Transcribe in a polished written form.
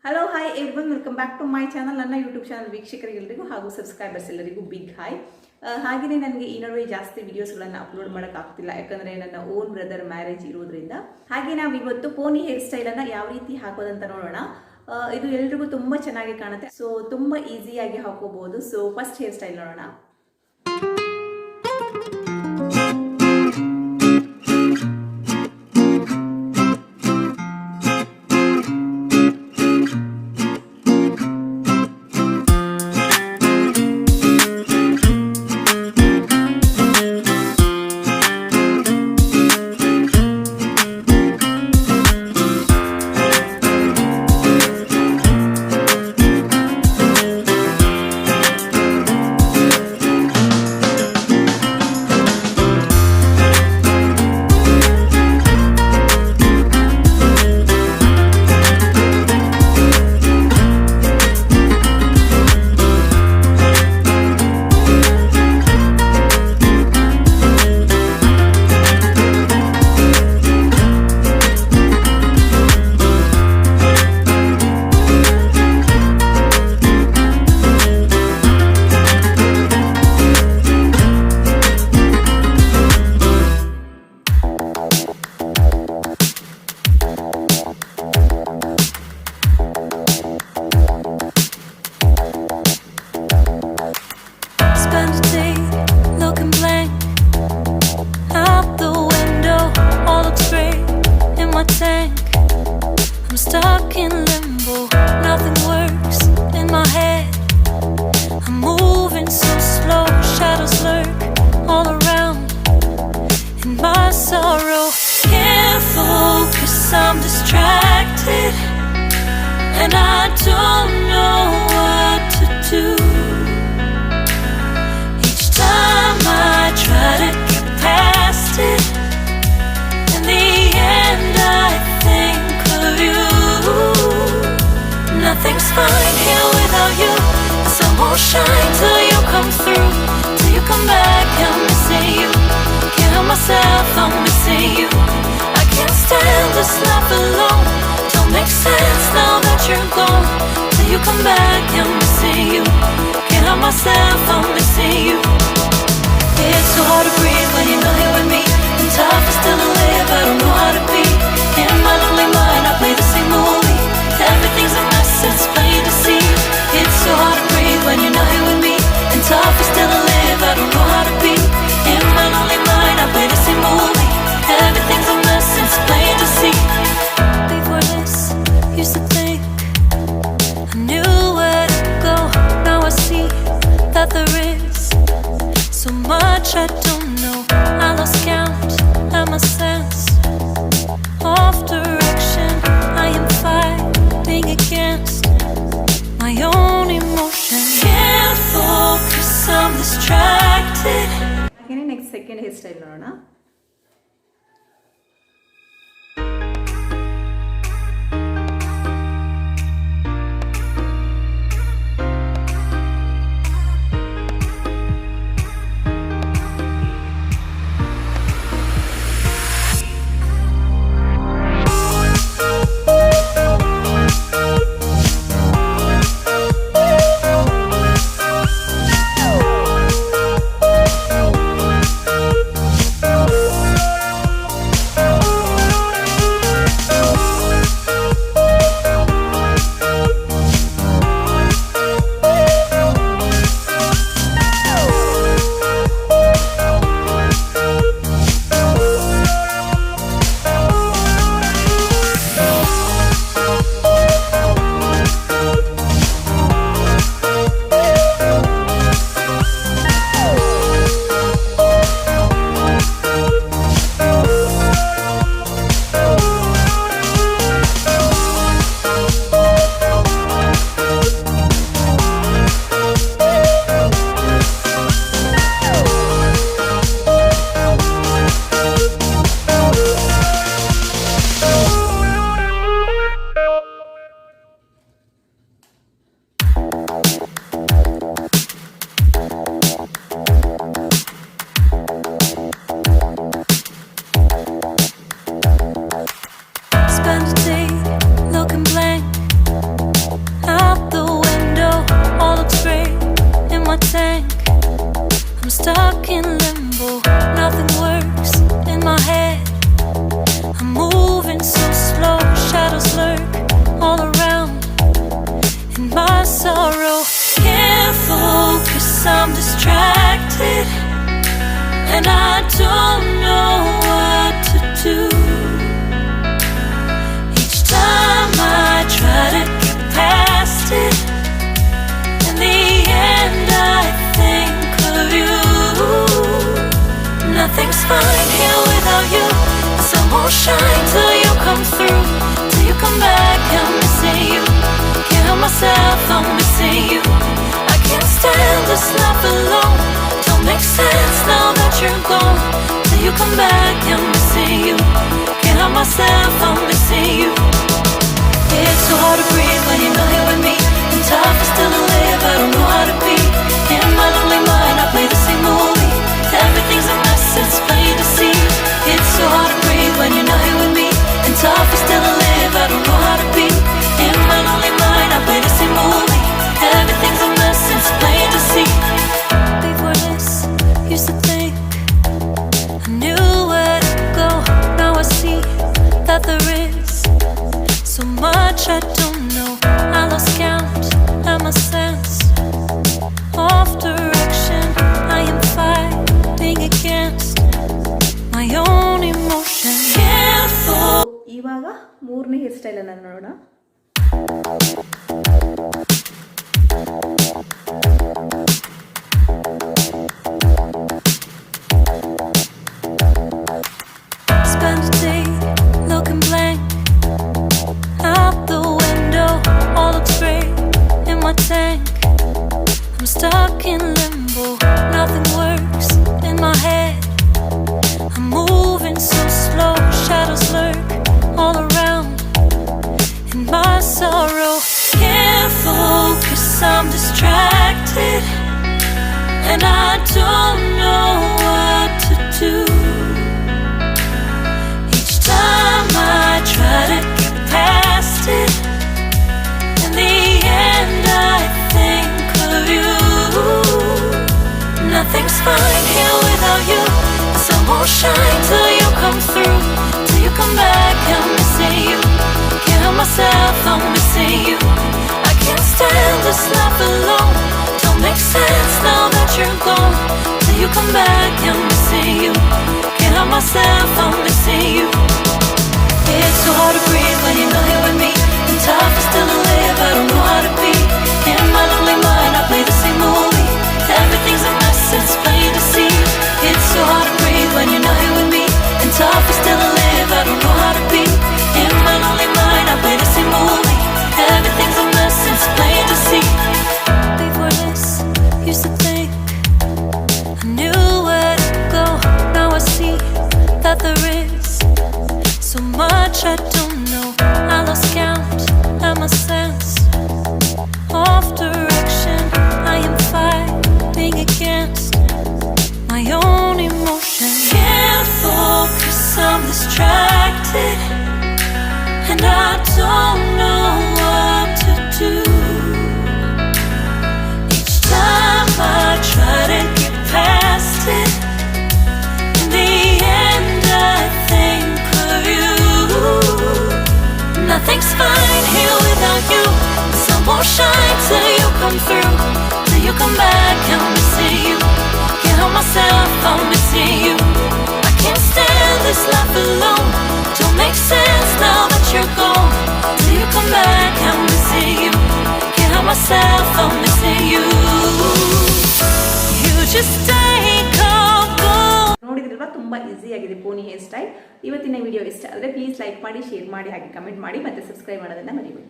Hello hi everyone, welcome back to my channel. ನನ್ನ YouTube channel ವೀಕ್ಷಕರಿಗೆಲ್ಲರಿಗೂ ಹಾಗೂ subscribers ಎಲ್ಲರಿಗೂ ಬಿಗ್ ಹಾಯ್. ಹಾಗೆಯೇ ನನಗೆ ಈ ನಡುವೆ ಜಾಸ್ತಿ ವಿಡಿಯೋಸ್ಗಳನ್ನು ಅಪ್ಲೋಡ್ ಮಾಡೋಕ್ಕಾಗ್ತಿಲ್ಲ, ಯಾಕಂದರೆ ನನ್ನ ಓನ್ ಬ್ರದರ್ ಮ್ಯಾರೇಜ್ ಇರೋದ್ರಿಂದ. ಹಾಗೆ ನಾವು ಇವತ್ತು ಪೋನಿ ಹೇರ್ ಸ್ಟೈಲನ್ನು ಯಾವ ರೀತಿ ಹಾಕೋದಂತ ನೋಡೋಣ. ಇದು ಎಲ್ರಿಗೂ ತುಂಬ ಚೆನ್ನಾಗಿ ಕಾಣುತ್ತೆ, ಸೊ ತುಂಬ ಈಸಿಯಾಗಿ ಹಾಕೋಬಹುದು. ಸೊ ಫಸ್ಟ್ ಹೇರ್ ಸ್ಟೈಲ್ ನೋಡೋಣ. I'm stuck in limbo, nothing works in my head. I'm moving so slow, shadows lurk all around. In my sorrow, can't focus, I'm distracted, and I don't know what to do. Each time I try to get past it, in the end I think of you. Nothing's fine here without you. The sun won't shine till you come through. Till you come back, I'm missing you. Can't help myself, I'm missing you. I can't stand this life alone. Don't make sense now that you're gone. Till you come back, I'm missing you. Can't help myself, I'm missing you. It's so hard to breathe when you're not here with me. And tough is still to live, I don't know how to be. In my lonely mind, I play the same movie. Everything's a mess, it's plain to see. It's so hard to breathe when you're not here with me. And tough is still to live, I don't know how to be. In my lonely mind, I play the same movie. Everything's a mess, it's plain to see. Before this, used to think I knew where to go. Now I see that there is so much I don't know. I lost count at my sense of direction. I am fighting against my own emotion. Can't focus, I'm distracted. ಹಾಗೆಯೇ next second hair style ನೋಡೋಣ. my tank. I'm stuck in limbo, nothing works in my head. I'm moving so slow, shadows lurk all around. In my sorrow, can't focus, I'm distracted, and I don't know what to do. Each time I try to get past it, in the end I think of you. Nothing's fine here without you. The sun won't shine till you come through, till you come back. I'm missing you. Can't help myself, I'm missing you. I can't stand this life alone. Don't make sense now that you're gone. Till you come back, I'm missing you. Can't help myself, I'm missing you. It's so hard to breathe when you're not here with me. And tough is still to live, I don't know how to be. In my lonely mind, I play the same movie. Everything's a mess, it's plain to see. It's so hard to breathe when you're not here with me. And tough is still to live, I don't know how to be. In my lonely mind, I play the same movie. Everything's a mess, it's plain to see. Before this, used to think I knew where to go. Now I see that there is so much I don't know. I lost count and my sense of direction. I am fighting against my own emotion. Careful. ಇವಾಗ ಮೂರನೇ hair style ಅನ್ನು ನೋಡೋಣ. Spend a day looking blank out the window, all looks great in my tank. I'm stuck in limbo, nothing works in my head. I'm moving so slow, shadows lurk all around. In my sorrow, can't focus, I'm distracted, and I don't know what to do. Each time I try to get past it, in the end I think of you. Nothing's fine here without you. The sun won't shine till you come through, till you come back. I'm missing you. Can't help myself, I'm missing you. I can't stand this life alone. Don't make sense now that you're gone. Till you come back, I'm missing you. Can't help myself, I'm missing you. It's so hard to breathe when you're not here with me. And tough is still to live, I don't know how to be. In my lonely mind, I play the same movie. Everything's a mess, it's plain to see. It's so hard to breathe when you're not here with me. And tough is still to live, I don't know how to be. In my lonely mind, I play the same movie. Everything's a mess, it's plain to see. Before this, used to think I knew where to go. Now I see that there is so much I don't know. I lost count and my sense of direction. I am fighting against my own emotion. Can't focus, I'm distracted, and I don't know what to do. Each time I try to get past it, in the end I think of you. Nothing's fine here without you. The sun won't shine till you come through, till you come back. I'm missing you. Can't help myself, I'm missing you. I can't stand this life alone. Don't make sense now that you're gone. Till you come back, I'm missing you. Can't help myself, I'm missing you. You just take a goal. ನೋಡಿದ್ರಲ್ವಾ, ತುಂಬ easy ಆಗಿದೆ pony hair style. ಇವತ್ತಿನ video ಇಷ್ಟ ಆದರೆ please like ಮಾಡಿ, share ಮಾಡಿ, ಹಾಗೆ comment ಮಾಡಿ, ಮತ್ತೆ ಸಬ್ಸ್ಕ್ರೈಬ್ ಮಾಡೋದನ್ನ ಮರಿಬೇಡಿ.